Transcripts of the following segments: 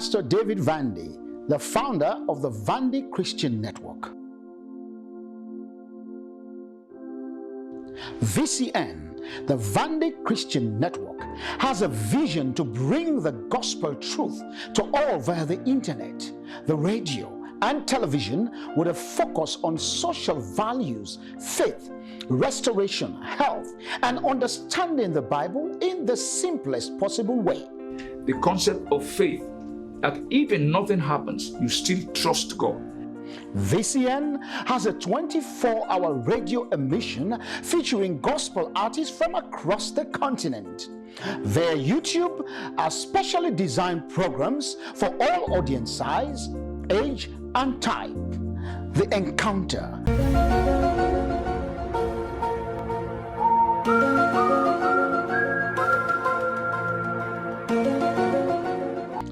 Pastor David Vandy, the founder of the Vandy Christian Network. VCN, the Vandy Christian Network, has a vision to bring the gospel truth to all via the internet, the radio, and television, with a focus on social values, faith, restoration, health, and understanding the Bible in the simplest possible way. The concept of faith, that even nothing happens, you still trust God. VCN has a 24-hour radio emission featuring gospel artists from across the continent. Their YouTube are specially designed programs for all audience size, age, and type. The Encounter.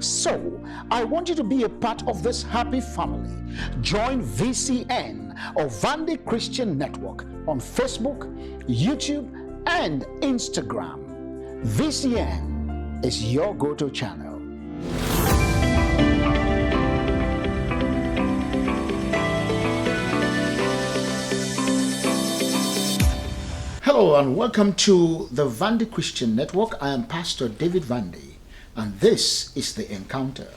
So, I want you to be a part of this happy family. Join VCN or Vandy Christian Network on Facebook, YouTube, and Instagram. VCN is your go-to channel. Hello and welcome to the Vandy Christian Network. I am Pastor David Vandy, and this is The Encounter.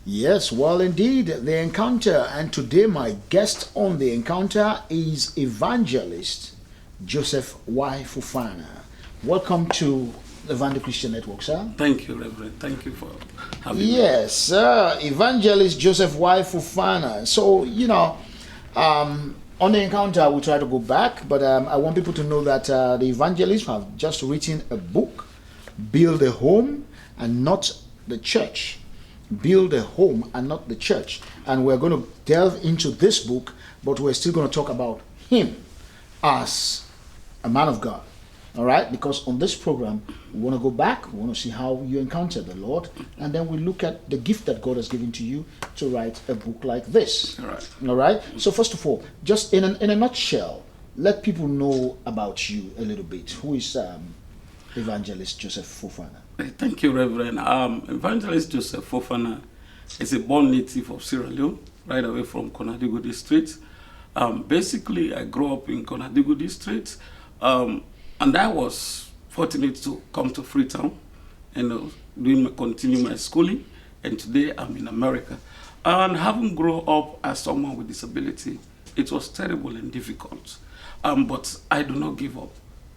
Yes, well indeed, The Encounter, and today my guest on The Encounter is Evangelist Joseph Y. Fofanah. Welcome to the Vandy Christian Network, sir. Thank you, Reverend. Thank you for having me. Yes, sir. Evangelist Joseph Y. Fofanah. So, on The Encounter, we try to go back, but I want people to know that the evangelists have just written a book, Build a Home and Not the Church. Build a Home and Not the Church. And we're going to delve into this book, but we're still going to talk about him as a man of God. All right, because on this program, we want to go back, we want to see how you encountered the Lord, and then we look at the gift that God has given to you to write a book like this. All right. All right. So first of all, just in a nutshell, let people know about you a little bit. Who is Evangelist Joseph Fofanah? Thank you, Reverend. Evangelist Joseph Fofanah is a born native of Sierra Leone, right away from Konadigo District. Basically, I grew up in Konadigo District. And I was fortunate to come to Freetown and continue my schooling. And today I'm in America. And having grown up as someone with disability, it was terrible and difficult. But I do not give up.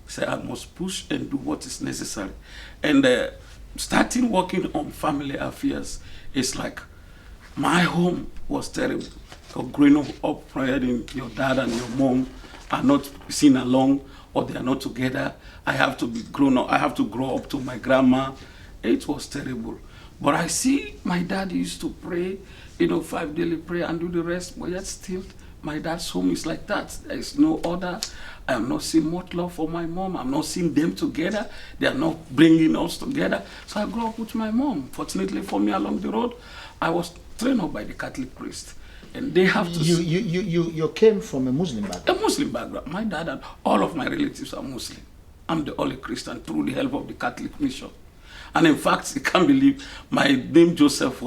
So I must push and do what is necessary. And starting working on family affairs is like, my home was terrible. So growing up, hearing your dad and your mom are not seen along, or they are not together. I have to be grown up. I have to grow up to my grandma. It was terrible. But I see my dad used to pray, 5 daily prayer and do the rest. But yet still, my dad's home is like that. There is no order. I am not seeing much love for my mom. I'm not seeing them together. They are not bringing us together. So I grew up with my mom. Fortunately for me, along the road, I was trained up by the Catholic priest. And they have to. You came from a Muslim background. A Muslim background. My dad and all of my relatives are Muslim. I'm the only Christian through the help of the Catholic mission. And in fact, you can't believe my name Joseph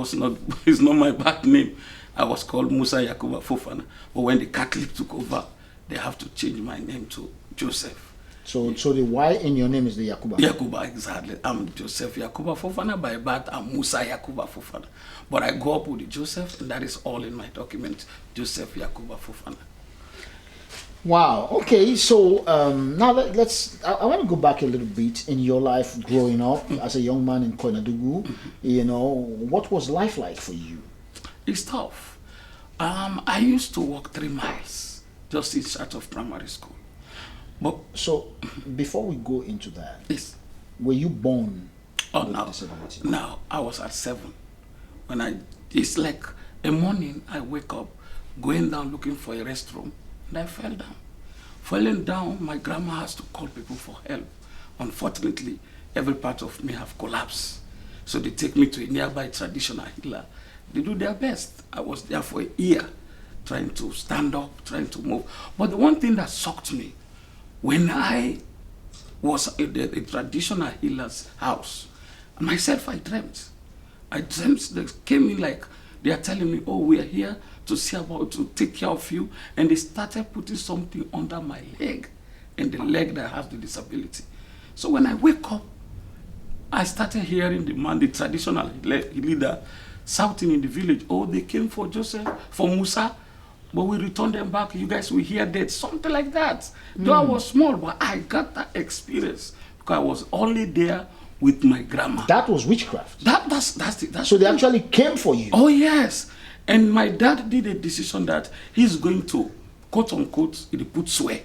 is not my back name. I was called Musa Yakuba Fofanah. But when the Catholic took over, they have to change my name to Joseph. So the Y in your name is the Yakuba? Yakuba, exactly. I'm Joseph Yakuba Fofanah. By birth, I'm Musa Yakuba Fofanah. But I grew up with the Joseph, and that is all in my document, Joseph Yakuba Fofanah. Wow. Okay. So now let's. I want to go back a little bit in your life growing up as a young man in Konadugu. What was life like for you? It's tough. I used to walk 3 miles just inside of primary school. But so before we go into that, yes. Were you born with no. disability? No, I was at 7. It's like a morning I wake up, going down looking for a restroom, and I fell down. Falling down, my grandma has to call people for help. Unfortunately, every part of me have collapsed. So they take me to a nearby traditional healer. They do their best. I was there for a year, trying to stand up, trying to move. But the one thing that shocked me when I was at the traditional healer's house, myself, I dreamt. They came in like they are telling me, oh, we are here to see about, to take care of you. And they started putting something under my leg, and the leg that has the disability. So when I wake up, I started hearing the man, the traditional leader, shouting in the village, oh, they came for Joseph, for Musa, but we returned them back. You guys will hear that, something like that. Though I was small, but I got that experience because I was only there with my grandma. That was witchcraft. That's so they actually came for you. Oh yes, and my dad did a decision that he's going to, quote unquote, he put swear.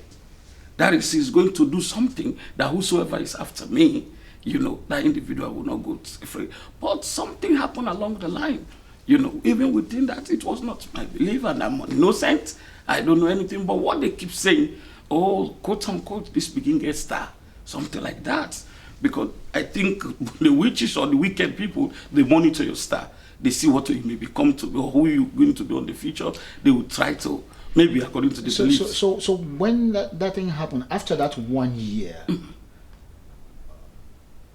That is, he's going to do something that whosoever is after me, you know, that individual will not go free. But something happened along the line. You know, even within that, it was not my belief, and I'm innocent. I don't know anything. But what they keep saying, oh, quote unquote, this begin get star, something like that. Because I think the witches or the wicked people, they monitor your star. They see what you may become to be, or who you're going to be in the future. They will try to, maybe according to the beliefs. So when that thing happened, after that 1 year,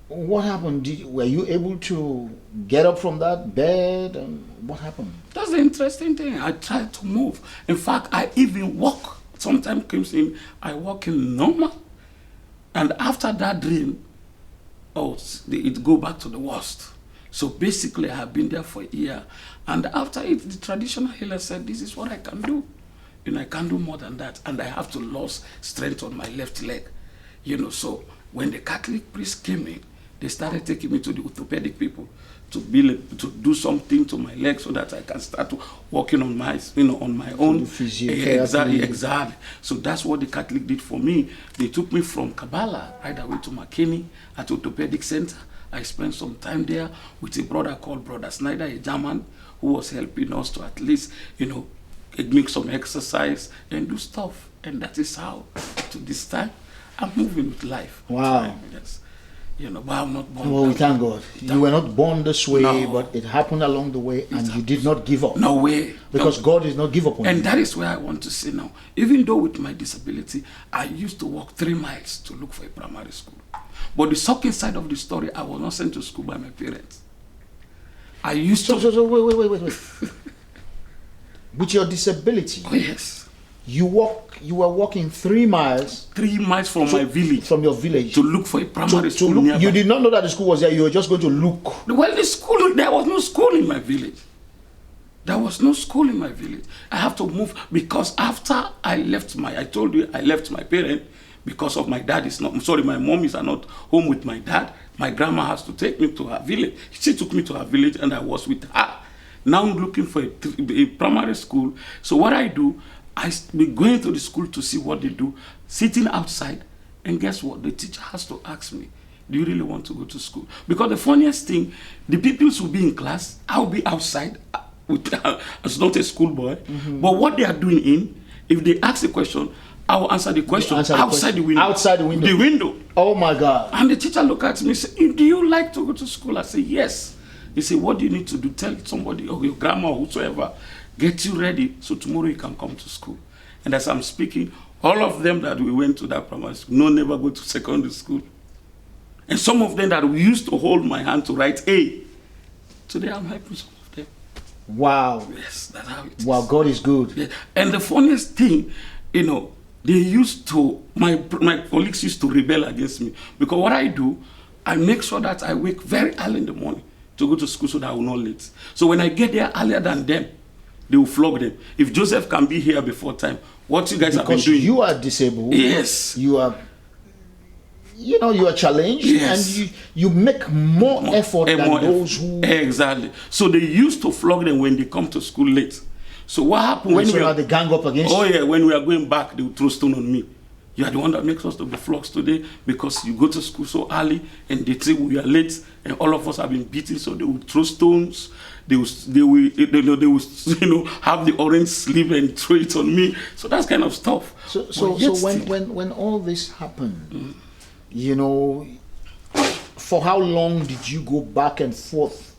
what happened? Were you able to get up from that bed? And what happened? That's the interesting thing. I tried to move. In fact, I even walk. Sometimes comes in, I walk in normal. And after that dream, it go back to the worst. So basically, I have been there for a year. And after it, the traditional healer said, this is what I can do. You know, I can't do more than that. And I have to lose strength on my left leg. You know, so when the Catholic priest came in, they started taking me to the orthopedic people to do something to my leg so that I can start walking on my, on my own. Exactly. So that's what the Catholic did for me. They took me from Kabbalah right away to McKinney at orthopedic center. I spent some time there with a brother called Brother Snyder, a German, who was helping us to at least, make some exercise and do stuff. And that is how, to this time, I'm moving with life. Wow. Yes. But I'm not born. Well, we thank God. You were not born this way, but it happened along the way, and you did not give up. No way. Because God did not give up on you. And that is where I want to say now. Even though with my disability, I used to walk 3 miles to look for a primary school. But the shocking side of the story, I was not sent to school by my parents. I used to... So, wait. With your disability... Oh, yes. You were walking 3 miles. 3 miles from my village. From your village. To look for a primary school nearby. You did not know that the school was there. You were just going to look. Well, there was no school in my village. There was no school in my village. I have to move because after I told you I left my parents because of my dad is not, my mom is not home with my dad. My grandma has to take me to her village. She took me to her village and I was with her. Now I'm looking for a primary school. So what I do, I be going to the school to see what they do, sitting outside, and guess what? The teacher has to ask me, do you really want to go to school? Because the funniest thing, the pupils will be in class, I'll be outside, as not a schoolboy, but what they are doing if they ask a question, I will answer the question outside the window. Outside the window? The window. Oh my God. And the teacher look at me and say, do you like to go to school? I say, yes. He said, what do you need to do? Tell somebody, or your grandma or whosoever, get you ready so tomorrow you can come to school. And as I'm speaking, all of them that we went to that primary school, never go to secondary school. And some of them that we used to hold my hand to write A, today I'm helping some of them. Wow. Yes, that's how it is. Wow, God is good. Yeah. And the funniest thing, they used to, my colleagues used to rebel against me. Because what I do, I make sure that I wake very early in the morning to go to school so that I will not late. So when I get there earlier than them, they will flog them. If Joseph can be here before time, what you guys have been doing? Because you are disabled. Yes. You are, you are challenged. Yes. And you make more effort than those who... Exactly. So they used to flog them when they come to school late. So what happened when we are... the gang up against you? Oh yeah, when we are going back, they will throw stone on me. You are the one that makes us to be flogged today because you go to school so early and they say we are late and all of us have been beaten, so they will throw stones. They will have the orange sleeve and throw it on me. So that's kind of stuff. So when all this happened, for how long did you go back and forth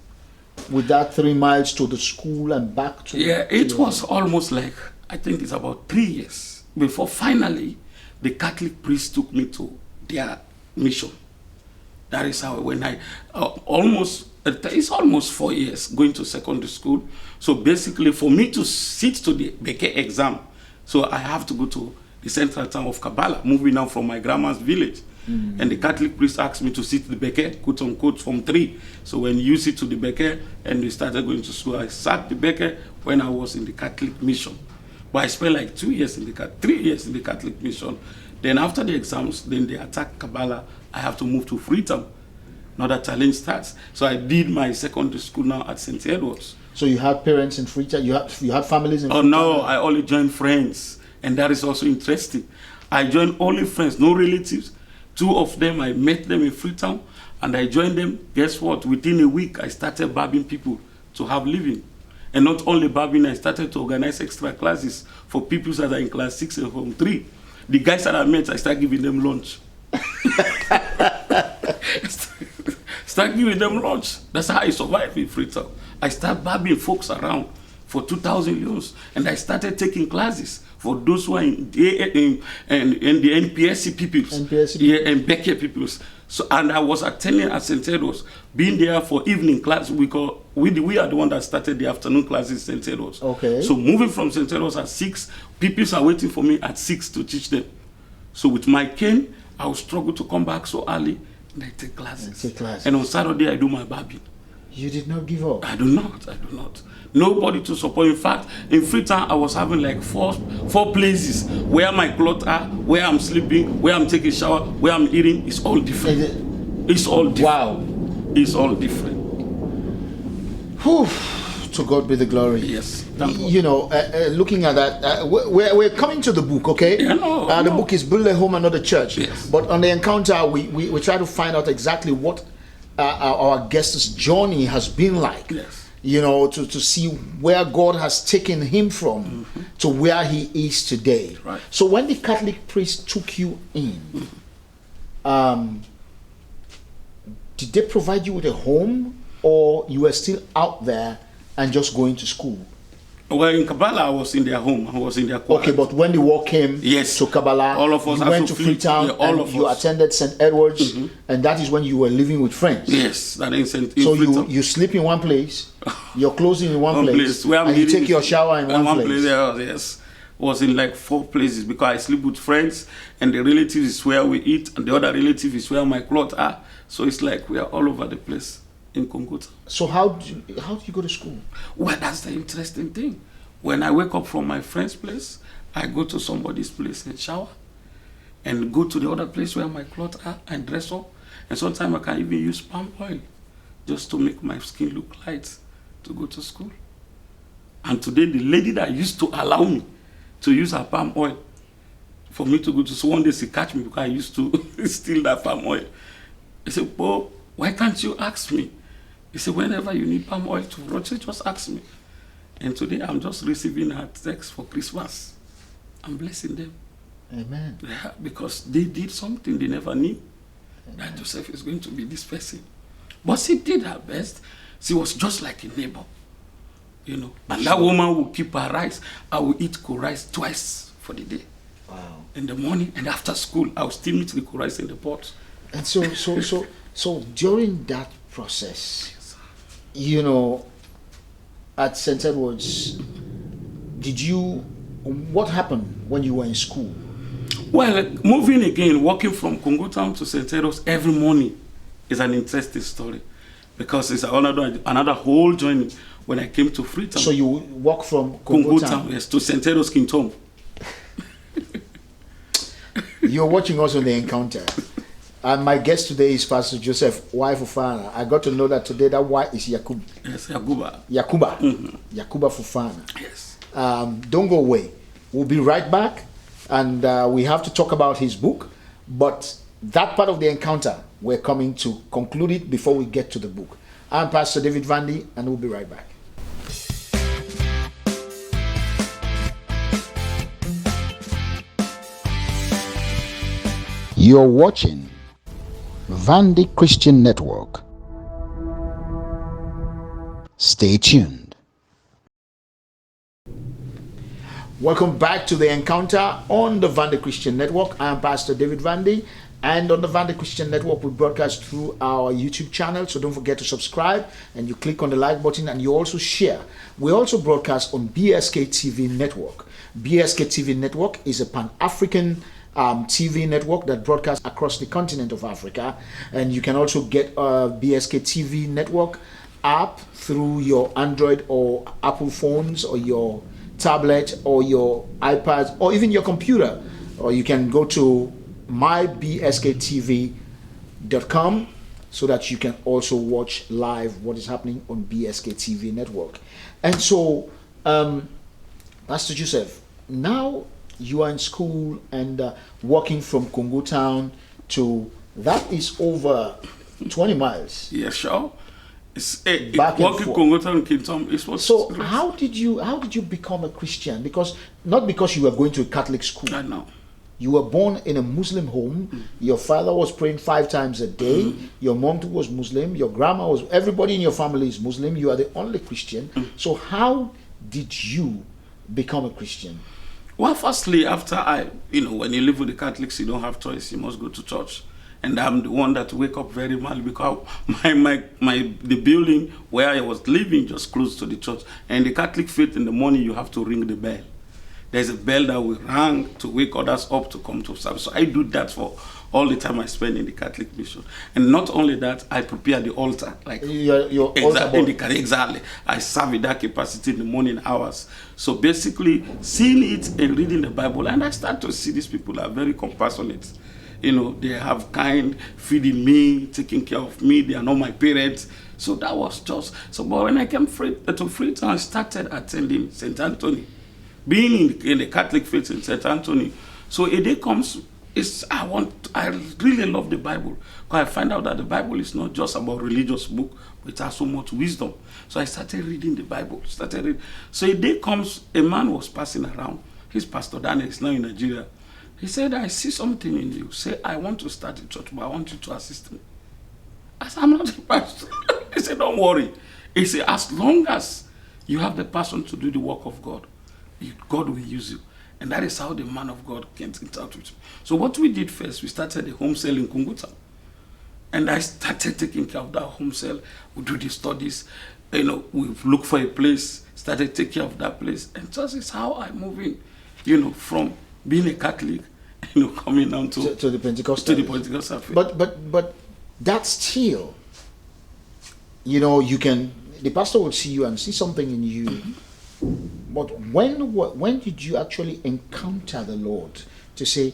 with that 3 miles to the school and back to... Yeah, it was almost like, I think it's about 3 years before finally the Catholic priest took me to their mission. That is how when I it's almost 4 years going to secondary school. So basically, for me to sit to the Beke exam, so I have to go to the central town of Kabbalah, moving out from my grandma's village. And the Catholic priest asked me to sit the Beke, quote unquote, from 3. So when you sit to the Beke and we started going to school, I sat the Beke when I was in the Catholic mission. But I spent like 3 years in the Catholic mission. Then after the exams, then they attack Kabbalah. I have to move to Freetown. Another challenge starts. So I did my secondary school now at St. Edward's. So you had parents in Freetown? You had families in Oh Freetown? no, I only joined friends. And that is also interesting. I joined only friends, no relatives. 2 of them, I met them in Freetown. And I joined them. Guess what? Within a week, I started babbing people to have living. And not only babbing, I started to organize extra classes for people that are in class 6 and from 3. The guys that I met, I started giving them lunch. Start giving them lunch. That's how I survived in Freetown. I started babbling folks around for 2,000 euros. And I started taking classes for those who are in the NPSC peoples. And Becker peoples. So, and I was attending at St. Edward's, being there for evening class. We are the one that started the afternoon classes at St. Edward's. Okay. So moving from St. Edward's at 6, peoples are waiting for me at 6 to teach them. So with my cane, I will struggle to come back so early, and I take classes. And on Saturday, I do my barbing. You did not give up? I do not. Nobody to support. In fact, in Freetown, I was having like four places where my clothes are, where I'm sleeping, where I'm taking a shower, where I'm eating. It's all different. It's all different. Wow. It's all different. Whew. To God be the glory. Yes. You know, looking at that, we're coming to the book, okay? Yeah, no. The book is Build a Home, Another Church. Yes. But on the encounter, we try to find out exactly what our guest's journey has been like. Yes. You know, to see where God has taken him from to where he is today. Right. So when the Catholic priest took you in, did they provide you with a home, or you were still out there and just going to school? Well, in Kabbalah, I was in their home. I was in their quarters. Okay, but when the war came to Kabbalah, all of us you went to Freetown, you attended St. Edward's, and that is when you were living with friends. Yes, that is in So Freetown. you sleep in one place, you're closing in one place, and you take your shower in one place. Yes, was in like 4 places because I sleep with friends, and the relatives is where we eat, and the other relative is where my clothes are. So it's like we are all over the place in Kongota. So how do you go to school? Well, that's the interesting thing. When I wake up from my friend's place, I go to somebody's place and shower, and go to the other place where my clothes are and dress up. And sometimes I can even use palm oil just to make my skin look light to go to school. And today, the lady that used to allow me to use her palm oil for me to go to school, one day she catch me because I used to steal that palm oil. I said, "Bo, why can't you ask me?" He said, "Whenever you need palm oil to rotate, just ask me." And today I'm just receiving her text for Christmas. I'm blessing them. Amen. Yeah, because they did something they never knew. That Joseph is going to be this person. But she did her best. She was just like a neighbor. You know. And that woman will keep her rice. I will eat rice twice for the day. Wow. In the morning and after school, I will still eat the rice in the pot. And so during that process, you know, at St. Edward's, what happened when you were in school? Well, moving again, walking from Congo Town to St. Edward's every morning is an interesting story, because it's another whole journey when I came to Freetown. So you walk from Congo Town? Yes, to St. Edward's Kingdom. You're watching us on The Encounter. And my guest today is Pastor Joseph, wife Fofanah. I got to know that today that wife is Yakub. Yes, Yakuba. Yakuba. Mm-hmm. Yakuba Fofanah. Yes. Don't go away. We'll be right back, and we have to talk about his book. But that part of the encounter, we're coming to conclude it before we get to the book. I'm Pastor David Vandy, and we'll be right back. You're watching Vandy Christian Network. Stay tuned. Welcome back to the Encounter on the Vandy Christian Network. I am Pastor David Vandy, and on the Vandy Christian Network we broadcast through our YouTube channel, so don't forget to subscribe and you click on the like button and you also share. We also broadcast on BSK TV Network. BSK TV Network is a Pan-African TV network that broadcasts across the continent of Africa, and you can also get a BSK TV Network app through your Android or Apple phones or your tablet or your iPad or even your computer, or you can go to mybsktv.com so that you can also watch live what is happening on BSK TV Network. And so Pastor Joseph, now you are in school and working from Congo Town to, that is over 20 miles. Yeah, sure. It's Walking Congo Town Kingdom is what. So how did you become a Christian? Because not because you were going to a Catholic school. I know. You were born in a Muslim home. Your father was praying 5 times a day. Your mom too was Muslim. Your grandma was. Everybody in your family is Muslim. You are the only Christian. So how did you become a Christian? Well, firstly, after when you live with the Catholics, you don't have choice. You must go to church. And I'm the one that wake up very early because the building where I was living just close to the church. And the Catholic faith, in the morning you have to ring the bell. There's a bell that will ring to wake others up to come to service. So I do that for all the time I spend in the Catholic mission. And not only that, I prepare the altar. Like your altar boy. Exactly. I serve in that capacity in the morning hours. So basically, seeing it and reading the Bible, and I start to see these people are very compassionate. They have kind, feeding me, taking care of me. They are not my parents. So that was just so. But when I came to Freetown, I started attending St. Anthony, being in the Catholic faith in St. Anthony. So a day comes, I really love the Bible, because I find out that the Bible is not just about religious book, but it has so much wisdom. So I started reading the Bible. So a day comes, a man was passing around. He's Pastor Daniel, he's now in Nigeria. He said, I see something in you. Say, I want to start a church, but I want you to assist me. I said, I'm not a pastor. He said, don't worry. He said, as long as you have the passion to do the work of God, God will use you. And that is how the man of God came in touch with me. So what we did first, we started a home cell in Congo Town. And I started taking care of that home cell. We do the studies. We look for a place, started taking care of that place. And that is how I move in, from being a Catholic, coming down to the Pentecostal. To the Pentecostal faith. But that's still, the pastor will see you and see something in you. But when did you actually encounter the Lord to say,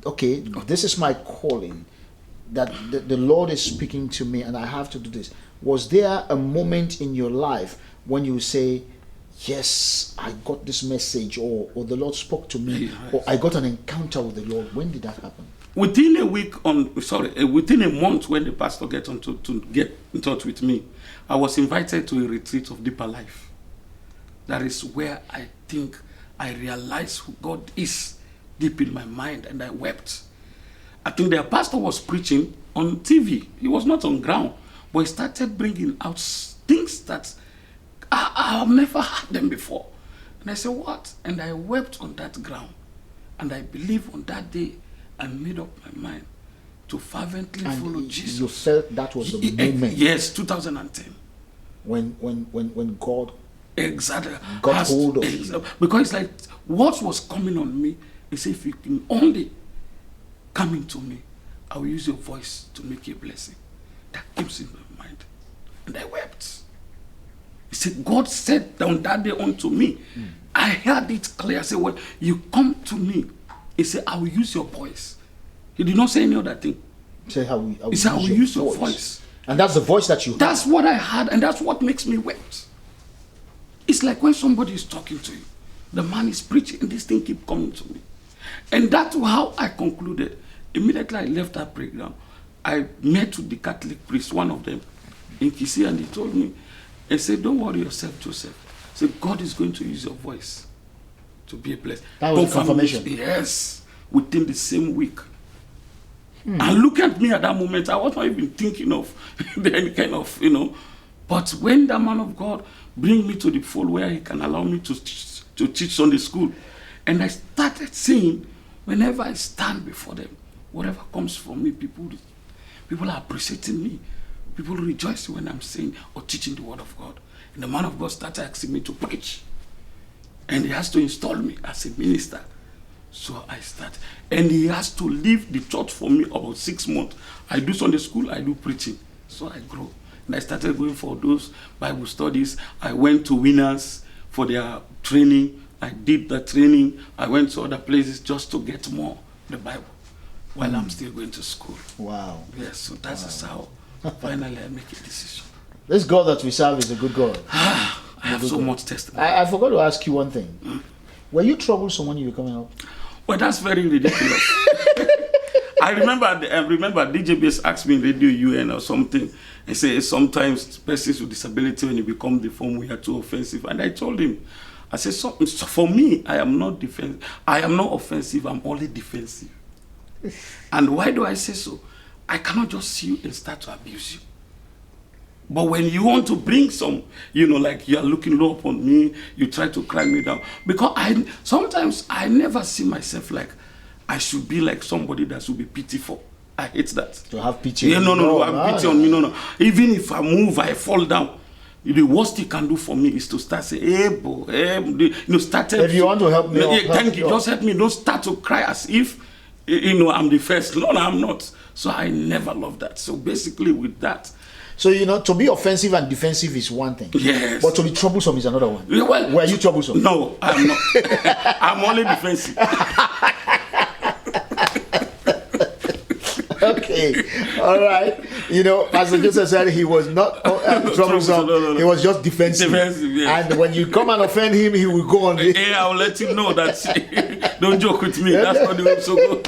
okay, this is my calling, that the Lord is speaking to me and I have to do this? Was there a moment in your life when you say, yes, I got this message, or the Lord spoke to me, or I got an encounter with the Lord? When did that happen? Within a month, when the pastor get in touch with me, I was invited to a retreat of deeper life. That is where I think I realized who God is deep in my mind, and I wept. I think the pastor was preaching on TV. He was not on ground, but he started bringing out things that I have never heard them before. And I said, what? And I wept on that ground. And I believe on that day, I made up my mind to fervently follow Jesus. You felt that was the moment? Yes, 2010. When God got hold of you. Because it's like, what was coming on me, he said, if you can only come into me, I will use your voice to make you a blessing. That keeps in my mind. And I wept. He said, God said down that day unto me. I heard it clear. I said, when you come to me, he said, I will use your voice. He did not say any other thing. He said, I will use your voice. And that's the voice that you heard. That's what I heard, and that's what makes me wept. It's like when somebody is talking to you, the man is preaching, and this thing keep coming to me. And that's how I concluded. Immediately I left that program, I met with the Catholic priest, one of them, in Kisi, and he told me, he said, don't worry yourself, Joseph. He said, God is going to use your voice to be a blessing. That was confirmation. Yes, within the same week. And look at me at that moment, I was not even thinking of any kind of, But when the man of God bring me to the fold where he can allow me to teach Sunday school, And I started seeing, whenever I stand before them, whatever comes from me, people are appreciating me. People rejoice when I'm saying or teaching the word of God. And the man of God started asking me to preach. And he has to install me as a minister. So I start. And he has to leave the church for me about 6 months. I do Sunday school, I do preaching. So I grow. And I started going for those Bible studies. I went to Winners for their training. I did the training. I went to other places just to get more the Bible while I'm still going to school. Wow. Yes, so that's how finally I make a decision. This God that we serve is a good God. I have so much testimony. I forgot to ask you one thing. Were you troublesome when you were coming up? Well, that's very ridiculous. I remember DJ Bass asked me in Radio UN or something and said sometimes persons with disability, when you become deformed, we are too offensive. And I told him, I said, so for me, I am not defensive. I am not offensive. I'm only defensive. And why do I say so? I cannot just see you and start to abuse you. But when you want to bring some, like you are looking low upon me, you try to cry me down. Because sometimes I never see myself like I should be like somebody that should be pitiful. I hate that. To have pity. Yeah, no, have pity on me. No. Even if I move, I fall down. The worst he can do for me is to start saying, hey, boy, start. If you want to help me, thank you. Just help me. Don't start to cry as if, I'm the first. No, I'm not. So I never love that. So basically with that. So, to be offensive and defensive is one thing. Yes. But to be troublesome is another one. Well, were you troublesome? No, I'm not. I'm only defensive. Okay. All right. Pastor Joseph said he was not troublesome. No. He was just defensive. Yes. And when you come and offend him, he will go on. Hey, I'll let you know that. Don't joke with me. That's not the way so good.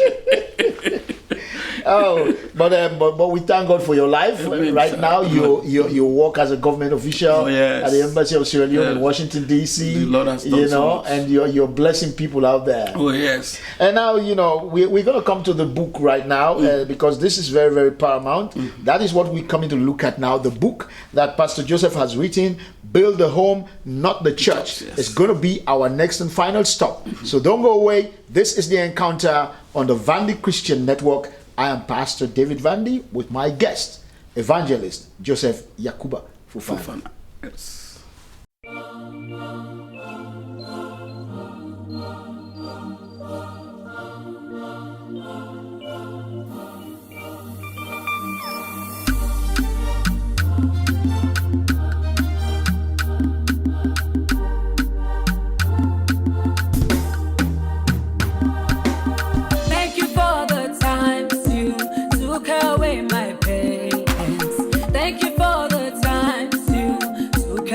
But we thank God for your life. Right now, you work as a government official at the Embassy of Sierra Leone in Washington D.C. The Lord has done so much. And you're blessing people out there. Oh yes. And now we're going to come to the book right now because this is very, very paramount. That is what we're coming to look at now. The book that Pastor Joseph has written, "Build the Home, Not the Church." Yes. It's going to be our next and final stop. So don't go away. This is the Encounter on the Vandy Christian Network. I am Pastor David Vandy with my guest, Evangelist Joseph Yakuba Fofanah. Yes. Away my pains. Thank you for the times you took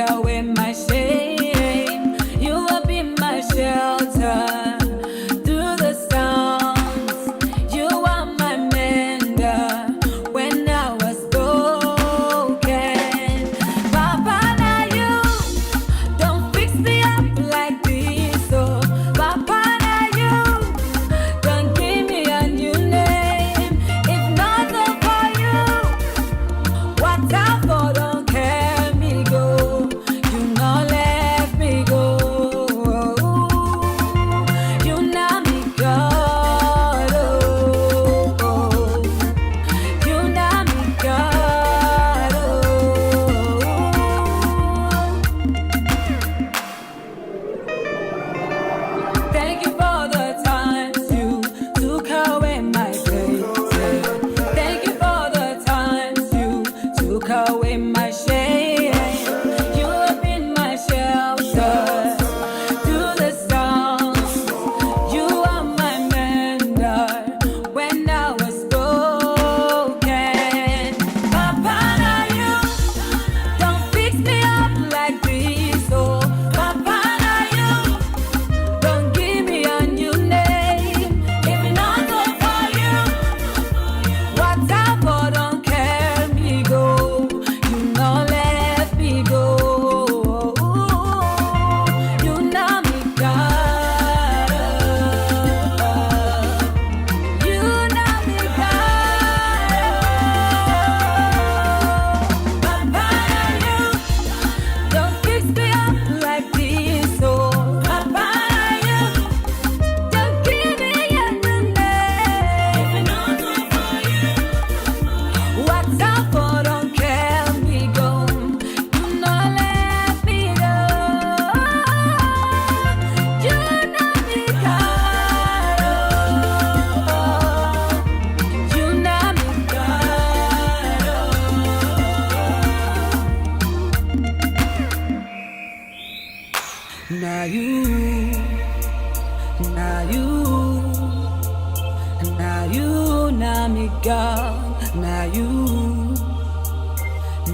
now you,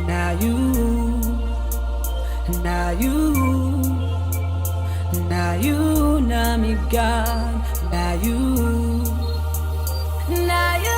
now you, now you, now you, now me God, now you, now you.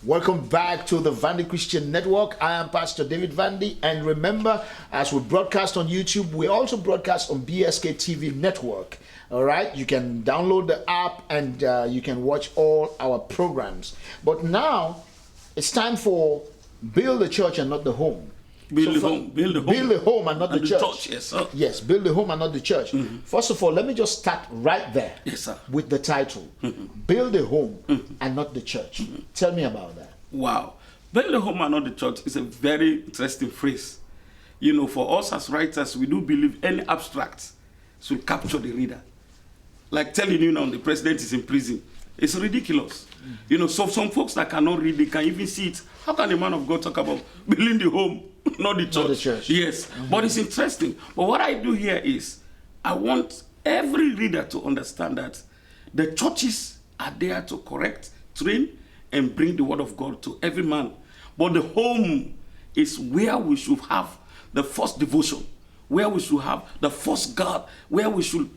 Welcome back to the Vandy Christian Network. I am Pastor David Vandy, and remember, as we broadcast on YouTube, we also broadcast on BSK TV Network. All right, you can download the app and you can watch all our programs. But now it's time for Build the Church and Not the Home. Build the home. Build the home and not the church. Yes, sir. Yes, build the home and not the church. First of all, let me just start right there. Yes, sir. With the title, Build the home and not the church. Tell me about that. Wow. Build the home and not the church is a very interesting phrase. You know, for us as writers, we do believe any abstract should capture the reader. Like telling you now the president is in prison. It's ridiculous. You know, so some folks that cannot read, they can even see it. How can a man of God talk about building the home, not the church? Not the church. Yes, but it's interesting. But what I do here is, I want every reader to understand that the churches are there to correct, train, and bring the word of God to every man. But the home is where we should have the first devotion, where we should have the first God, where we should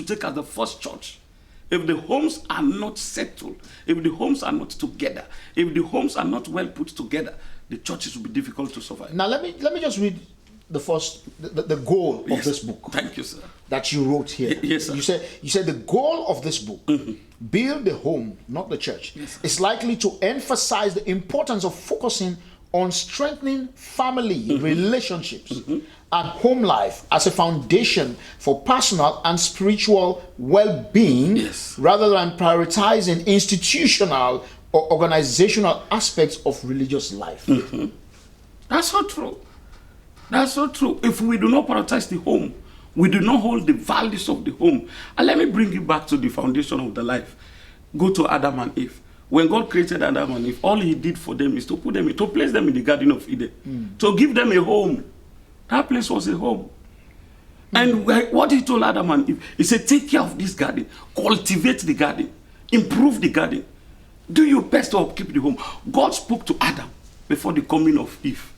take as the first church. If the homes are not settled, if the homes are not together, if the homes are not well put together, the churches will be difficult to survive. Now let me just read the goal of this book. Thank you, sir. That you wrote here. Yes, sir. You said the goal of this book, build the home, not the church, is likely to emphasize the importance of focusing on strengthening family relationships and home life as a foundation for personal and spiritual well-being, rather than prioritizing institutional or organizational aspects of religious life. That's so true. That's so true. If we do not prioritize the home, we do not hold the values of the home. And let me bring you back to the foundation of the life. Go to Adam and Eve. When God created Adam and Eve, all he did for them is to place them in the Garden of Eden, to give them a home. That place was a home. And what he told Adam and Eve, he said, take care of this garden, cultivate the garden, improve the garden, do your best to upkeep the home. God spoke to Adam before the coming of Eve.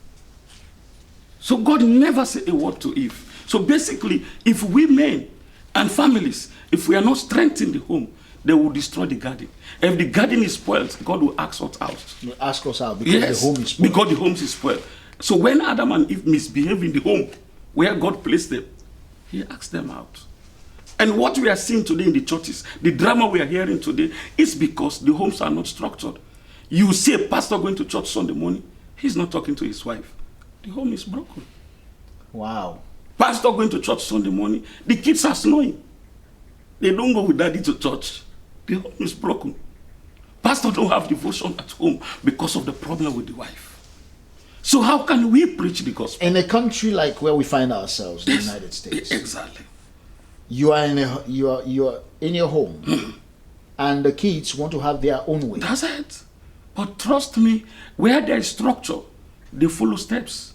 So God never said a word to Eve. So basically, if we men and families, if we are not strengthening the home, they will destroy the garden. If the garden is spoiled, God will ask us out. He'll ask us out because the home is spoiled. Because the home is spoiled. So when Adam and Eve misbehave in the home where God placed them, he asked them out. And what we are seeing today in the churches, the drama we are hearing today, is because the homes are not structured. You see a pastor going to church Sunday morning, he's not talking to his wife. The home is broken. Wow. Pastor going to church Sunday morning, the kids are snowing. They don't go with daddy to church. The home is broken. Pastor don't have devotion at home because of the problem with the wife. So how can we preach the gospel? In a country like where we find ourselves, the United States. Exactly. You are in your home, and the kids want to have their own way. That's it. But trust me, where there is structure, they follow steps.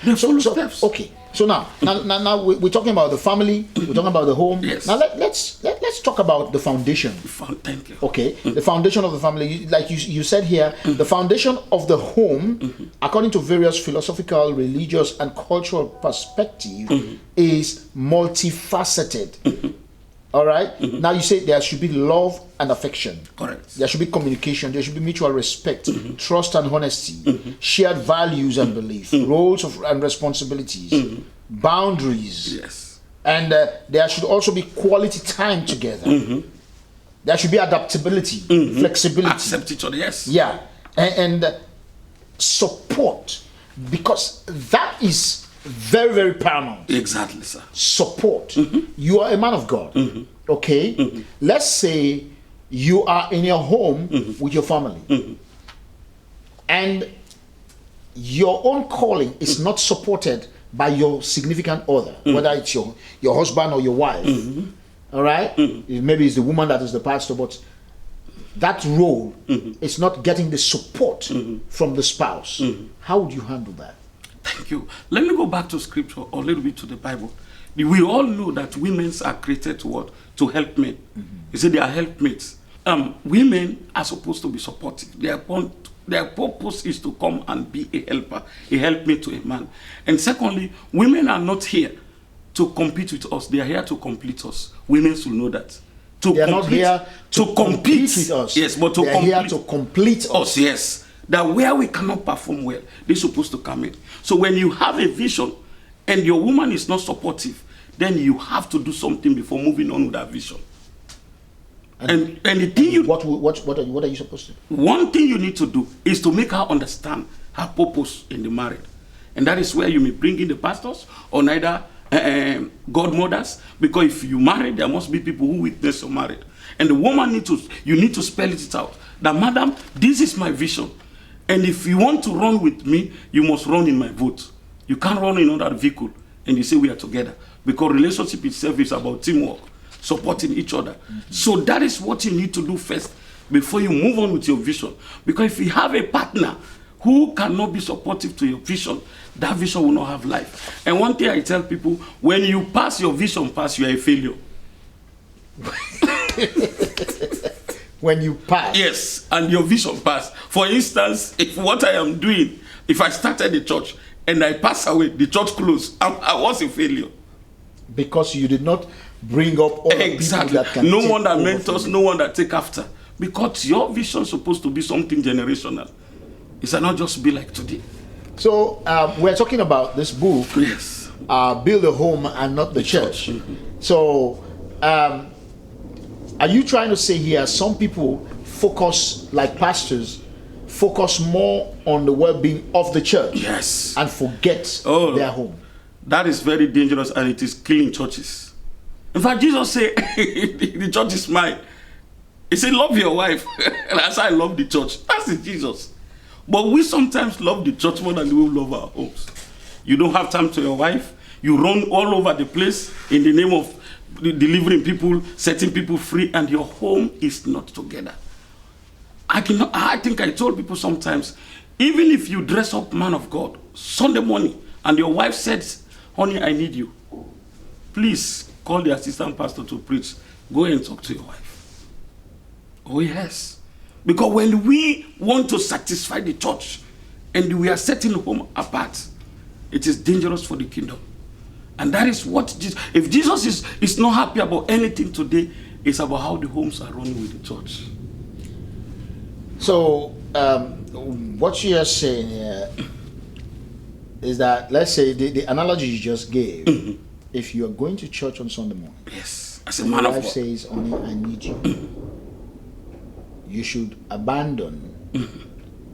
They follow steps. Okay. So now we're talking about the family. We're talking about the home. Yes. Now let's talk about the foundation. Thank you. Okay. The foundation of the family, like you said here, the foundation of the home, according to various philosophical, religious, and cultural perspective, is multifaceted. All right. Now you say there should be love and affection. Correct. There should be communication. There should be mutual respect, trust and honesty, shared values and belief, roles and responsibilities, boundaries. Yes. And there should also be quality time together. There should be adaptability, flexibility. Accept each other. Yes. Yeah. And support, because that is very, very paramount. Exactly, sir. Support. You are a man of God. Okay. Let's say you are in your home with your family, and your own calling is not supported by your significant other, whether it's your husband or your wife. All right. Maybe it's the woman that is the pastor, but that role is not getting the support from the spouse. How would you handle that? Thank you. Let me go back to scripture or a little bit to the Bible. We all know that women are created to what? To help men. You see, they are helpmates. Women are supposed to be supportive. Their purpose is to come and be a helper, a helpmate to a man. And secondly, women are not here to compete with us. They are here to complete us. Women should know that. They are not here to compete with us. Yes, but they are here to complete us. Yes. That where we cannot perform well, they're supposed to come in. So when you have a vision and your woman is not supportive, then you have to do something before moving on with that vision. And the thing you what are you supposed to do? One thing you need to do is to make her understand her purpose in the marriage. And that is where you may bring in the pastors or neither godmothers, because if you marry, there must be people who witness your marriage. And the woman you need to spell it out. That, madam, this is my vision. And if you want to run with me, you must run in my vote. You can't run in another vehicle and you say we are together. Because relationship itself is about teamwork, supporting each other. So that is what you need to do first before you move on with your vision. Because if you have a partner who cannot be supportive to your vision, that vision will not have life. And one thing I tell people, when you pass your vision pass, you are a failure. When you pass. Yes, and your vision pass. For instance, if what I am doing, if I started the church and I pass away, the church closed, I was a failure. Because you did not bring up all the people that can no one that mentors, no one that take after. Because your vision is supposed to be something generational. It should not just be like today. So we're talking about this book, yes, Build a Home and Not the Church. So are you trying to say here some people focus, like pastors, focus more on the well-being of the church, yes, and forget their home? That is very dangerous, and it is killing churches. In fact, Jesus said, the church is mine. He said, love your wife. And I said, I love the church. That's the Jesus. But we sometimes love the church more than we love our homes. You don't have time to your wife. You run all over the place in the name of delivering people, setting people free, and your home is not together. I think I told people sometimes, even if you dress up man of God Sunday morning and your wife says, honey, I need you, please call the assistant pastor to preach. Go and talk to your wife. Oh yes. Because when we want to satisfy the church and we are setting home apart, it is dangerous for the kingdom. And that is what Jesus, if Jesus is not happy about anything today, it's about how the homes are running with the church. So what you are saying here is that, let's say the analogy you just gave, if you are going to church on Sunday morning, yes, as a man of God, says, honey, I need you, you should abandon,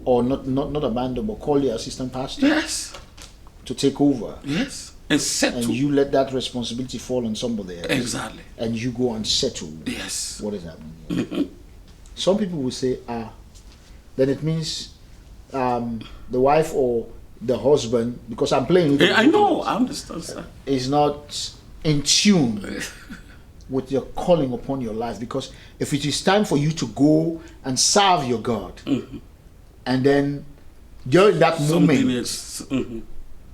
or not abandon, but call your assistant pastor, yes, to take over, yes, and settle. And you let that responsibility fall on somebody else. Exactly. And you go and settle. Yes. What is happening? Some people will say, then it means the wife or the husband, because I'm playing with I know, I understand, sir, is not in tune with your calling upon your life. Because if it is time for you to go and serve your God, and then during that Something moment, else.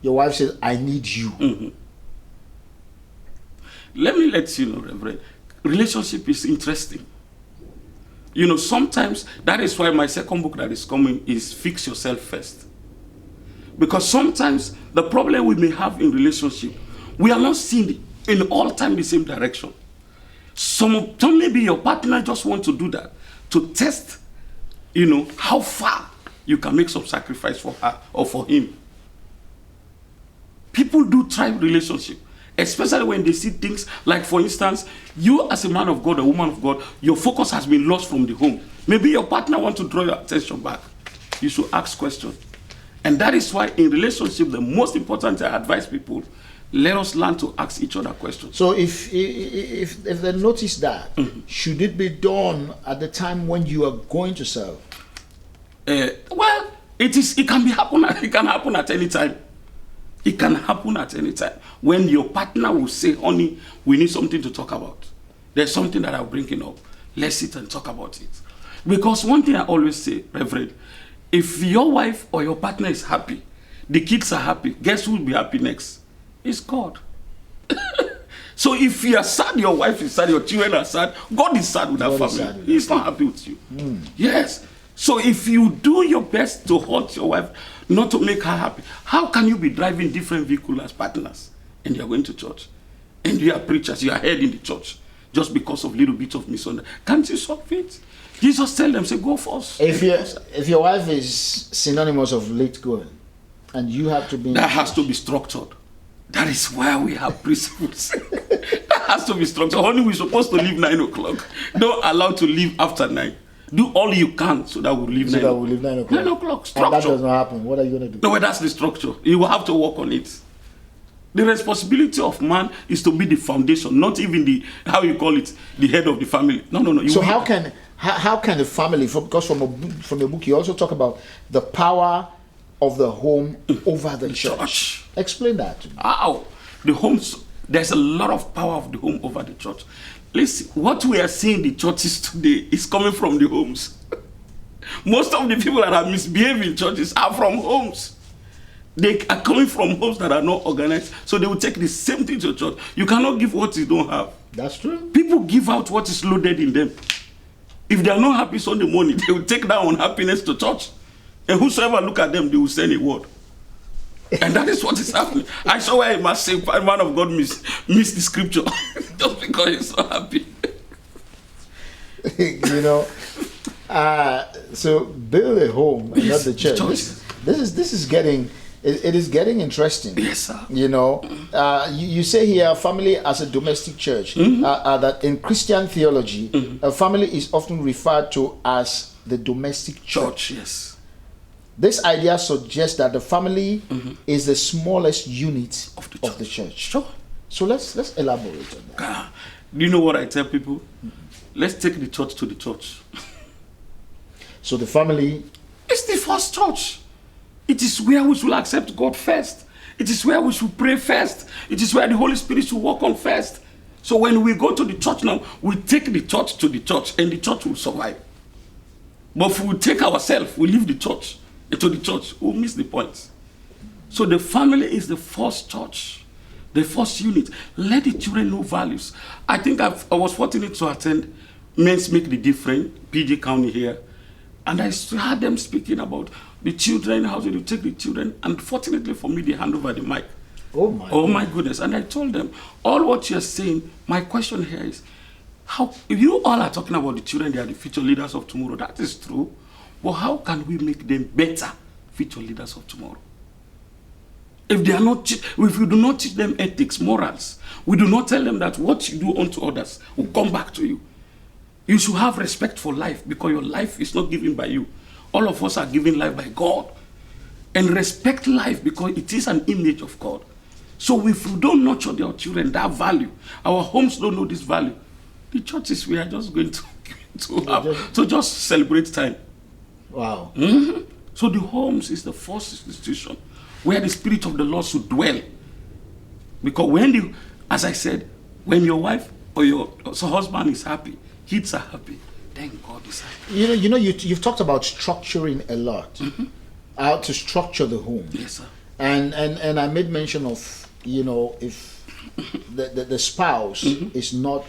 your wife says, "I need you." Let me let you know, Reverend, relationship is interesting. You know, sometimes that is why my second book that is coming is Fix Yourself First. Because sometimes the problem we may have in relationship, we are not seeing in all time the same direction. Some maybe your partner just want to do that to test, you know, how far you can make some sacrifice for her or for him. People do try relationship, especially when they see things like, for instance, you as a man of God, a woman of God, your focus has been lost from the home. Maybe your partner wants to draw your attention back. You should ask questions. And that is why in relationship, the most important thing I advise people, let us learn to ask each other questions. So if they notice that, should it be done at the time when you are going to serve? Well, it can happen at any time. It can happen at any time. When your partner will say, honey, we need something to talk about. There's something that I'm bringing up. Let's sit and talk about it. Because one thing I always say, Reverend, if your wife or your partner is happy, the kids are happy, guess who will be happy next? It's God. So if you are sad, your wife is sad, your children are sad, God is sad with that family. He's not happy with you. Yes. So if you do your best to hurt your wife, not to make her happy, how can you be driving different vehicles as partners and you're going to church? And you are preachers, you are head in the church just because of little bit of misunderstanding. Can't you solve it? Jesus tell them, say, go first. If your wife is synonymous of late going, and you have to be... That has to be structured. That is why we have principles. That has to be structured. Honey, we're supposed to leave 9 o'clock. Don't allow to leave after 9. Do all you can so that we'll leave 9 o'clock. 9 o'clock. Structure. And that does not happen. What are you going to do? No, that's the structure. You will have to work on it. The responsibility of man is to be the foundation, not even the, how you call it, the head of the family. No. So how can the family, because from the book you also talk about the power of the home over the church. Explain that to me. How? The homes, there's a lot of power of the home over the church. Listen, what we are seeing in the churches today is coming from the homes. Most of the people that are misbehaving in churches are from homes. They are coming from homes that are not organized, so they will take the same thing to church. You cannot give what you don't have. That's true. People give out what is loaded in them. If they are not happy Sunday morning, they will take that unhappiness to church. And whosoever look at them, they will send a word. And that is what is happening. I saw where a massive man of God missed the scripture just because he's so happy. You know, so build a home and not the church. This is getting... It is getting interesting. Yes, sir. You know, you say here family as a domestic church. That in Christian theology, a family is often referred to as the domestic church. Yes. This idea suggests that the family is the smallest unit of the church. Sure. So let's elaborate on that. Do you know what I tell people? Let's take the church to the church. So the family is the first church. It is where we should accept God first. It is where we should pray first. It is where the Holy Spirit should work on first. So when we go to the church now, we take the church to the church and the church will survive. But if we take ourselves, we leave the church to the church, we'll miss the point. So the family is the first church, the first unit. Let the children know values. I think I was fortunate to attend Men's Make the Difference, PG County here. And I heard them speaking about the children, how do you take the children? And fortunately for me, they hand over the mic. Oh my goodness. And I told them, all what you're saying, my question here is, if you all are talking about the children, they are the future leaders of tomorrow. That is true. But how can we make them better future leaders of tomorrow? If they are not, if we do not teach them ethics, morals, we do not tell them that what you do unto others will come back to you. You should have respect for life because your life is not given by you. All of us are given life by God. And respect life because it is an image of God. So if we don't nurture their children that value, our homes don't know this value, the churches we are just going to just celebrate time. Wow. So the homes is the first institution where the Spirit of the Lord should dwell. Because as I said, when your wife or your husband is happy, kids are happy, then God decided. You've talked about structuring a lot. How to structure the home. Yes, sir. And I made mention of, if the spouse is not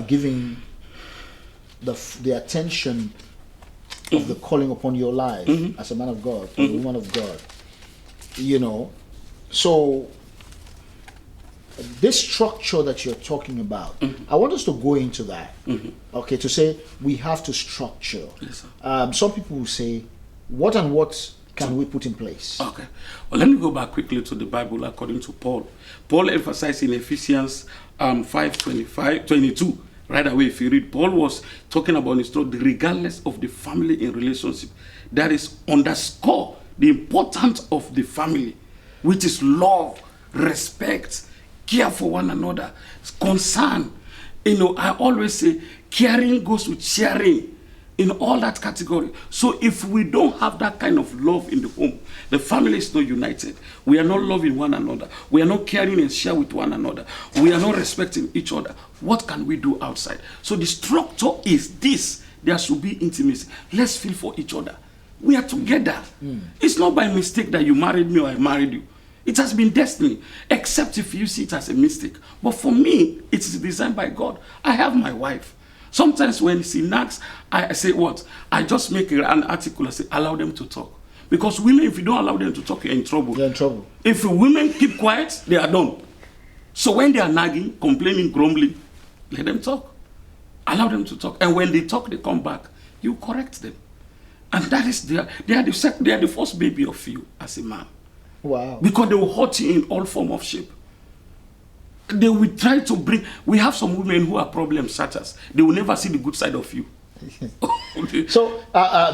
giving the attention of the calling upon your life as a man of God or a woman of God, so this structure that you're talking about, I want us to go into that. Okay, to say we have to structure. Yes, sir. Some people will say, what and what can we put in place? Okay. Well, let me go back quickly to the Bible according to Paul. Paul emphasized in Ephesians 5:22. Right away, if you read, Paul was talking about his thought, regardless of the family in relationship. That is underscore the importance of the family, which is love, respect, care for one another, concern. I always say caring goes with sharing. In all that category. So if we don't have that kind of love in the home, the family is not united. We are not loving one another. We are not caring and share with one another. We are not respecting each other. What can we do outside? So the structure is this. There should be intimacy. Let's feel for each other. We are together. It's not by mistake that you married me or I married you. It has been destiny, except if you see it as a mistake. But for me, it is designed by God. I have my wife. Sometimes when she knocks, I say what? I just make an article and say, allow them to talk. Because women, if you don't allow them to talk, you're in trouble. You're in trouble. If women keep quiet, they are done. So when they are nagging, complaining, grumbling, let them talk. Allow them to talk. And when they talk, they come back. You correct them. And that is they are the first baby of you as a man. Wow. Because they will hurt you in all form of shape. They will try to bring. We have some women who are problem searchers. They will never see the good side of you. So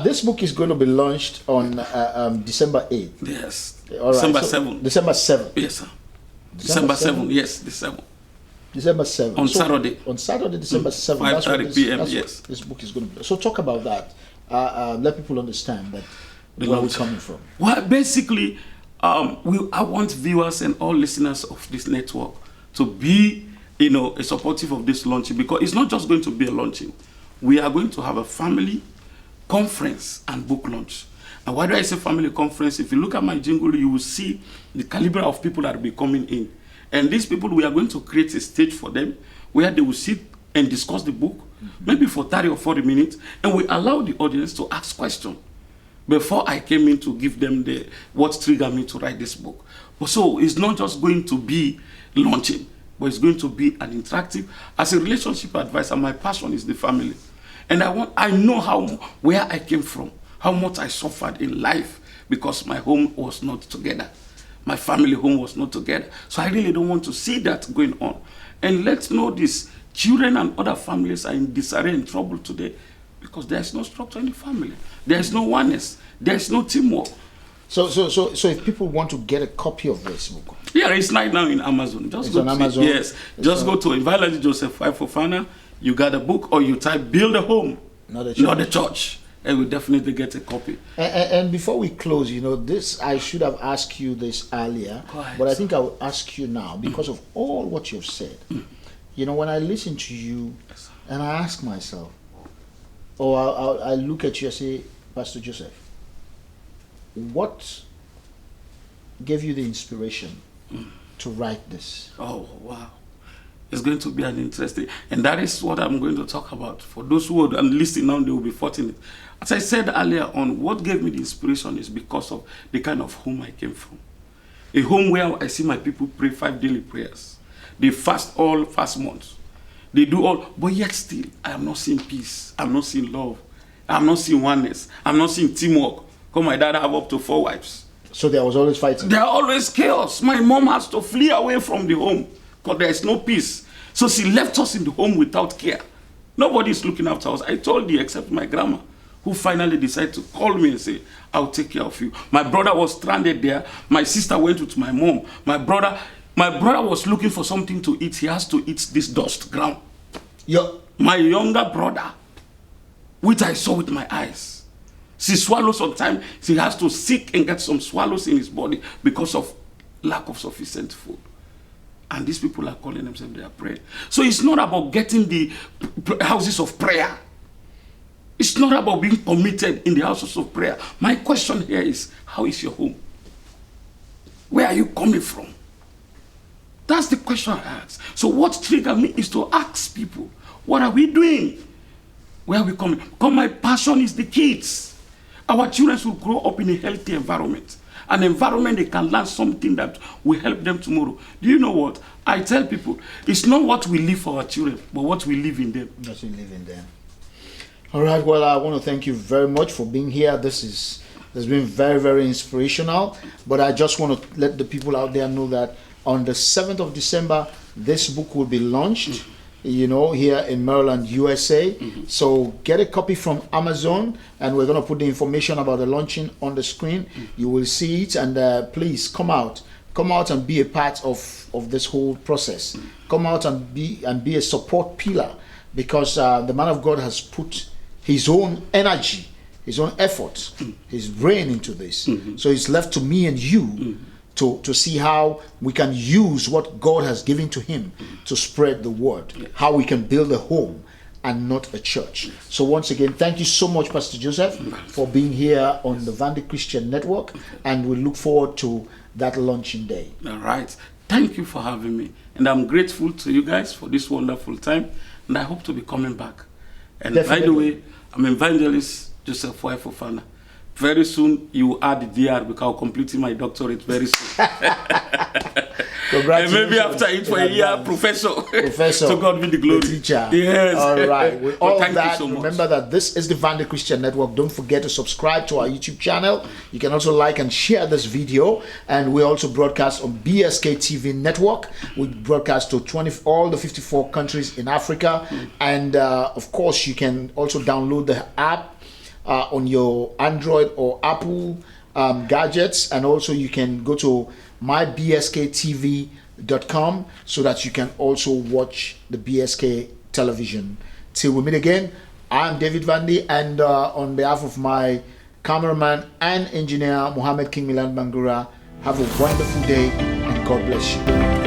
this book is going to be launched on December 8th. Yes. All right. December 7th. December 7th. Yes, sir. December 7th. Yes, December. December 7th. On Saturday. On Saturday, December 7th. 5:30 p.m. Yes. This book is going to be. So talk about that. Let people understand that where we're coming from. Well, basically, I want viewers and all listeners of this network to be, a supportive of this launching, because it's not just going to be a launching. We are going to have a family conference and book launch. And why do I say family conference? If you look at my jingle, you will see the caliber of people that will be coming in. And these people, we are going to create a stage for them where they will sit and discuss the book, maybe for 30 or 40 minutes, and we allow the audience to ask questions. Before I came in to give them what triggered me to write this book. So it's not just going to be launching, but it's going to be an interactive. As a relationship advisor, my passion is the family. And I know where I came from, how much I suffered in life because my home was not together. My family home was not together. So I really don't want to see that going on. And let's know this, children and other families are in disarray and trouble today because there's no structure in the family. There's no oneness. There's no teamwork. So if people want to get a copy of this book, yeah, it's right now in Amazon. It's on Amazon. Yes, just go to Evangelist Joseph Fofanah. You got a book, or you type "Build a Home," not the church, and we'll definitely get a copy. And before we close, this I should have asked you this earlier, but I think I will ask you now because of all what you've said. When I listen to you, and I ask myself, or I look at you and say, Pastor Joseph, what gave you the inspiration to write this? Oh, wow. It's going to be an interesting, and that is what I'm going to talk about. For those who are listening now, they will be fortunate. As I said earlier on, what gave me the inspiration is because of the kind of home I came from. A home where I see my people pray 5 daily prayers. They fast all fast months. They do all, but yet still, I am not seeing peace. I'm not seeing love. I'm not seeing oneness. I'm not seeing teamwork. Because my dad have up to 4 wives. So there was always fighting. There are always chaos. My mom has to flee away from the home because there is no peace. So she left us in the home without care. Nobody is looking after us. I told you, except my grandma, who finally decided to call me and say, I'll take care of you. My brother was stranded there. My sister went with my mom. My brother was looking for something to eat. He has to eat this dust ground. My younger brother, which I saw with my eyes. She swallows sometimes. She has to seek and get some swallows in his body because of lack of sufficient food. And these people are calling themselves they are praying. So it's not about getting the houses of prayer. It's not about being committed in the houses of prayer. My question here is, how is your home? Where are you coming from? That's the question I ask. So what triggered me is to ask people, what are we doing? Where are we coming? Because my passion is the kids. Our children should grow up in a healthy environment. An environment they can learn something that will help them tomorrow. Do you know what? I tell people, it's not what we live for our children, but what we live in them. What we live in them. All right, well, I want to thank you very much for being here. This has been very, very inspirational. But I just want to let the people out there know that on the 7th of December, this book will be launched, here in Maryland, USA. So get a copy from Amazon, and we're going to put the information about the launching on the screen. You will see it, and please come out and be a part of this whole process. Come out and be a support pillar, because the man of God has put his own energy, his own effort, his brain into this. So it's left to me and you to see how we can use what God has given to him to spread the word, how we can build a home and not a church. So once again, thank you so much, Pastor Joseph, for being here on the Vandy Christian Network, and we look forward to that launching day. All right. Thank you for having me. And I'm grateful to you guys for this wonderful time, and I hope to be coming back. And Definitely. By the way, I'm Evangelist Joseph Fofanah. Very soon, you will add the DR because I'm completing my doctorate very soon. Congratulations. And maybe after it for a year, professor. To God be the glory. The teacher. Yes. All right. With all thank that, you so much. Remember that this is the Vandy Christian Network. Don't forget to subscribe to our YouTube channel. You can also like and share this video. And we also broadcast on BSK TV Network. We broadcast to all the 54 countries in Africa. And of course, you can also download the app on your Android or Apple gadgets, and also you can go to mybsktv.com so that you can also watch the BSK television. Till we meet again, I'm David Vandy, and on behalf of my cameraman and engineer Mohammed King Milan Bangura, have a wonderful day and God bless you.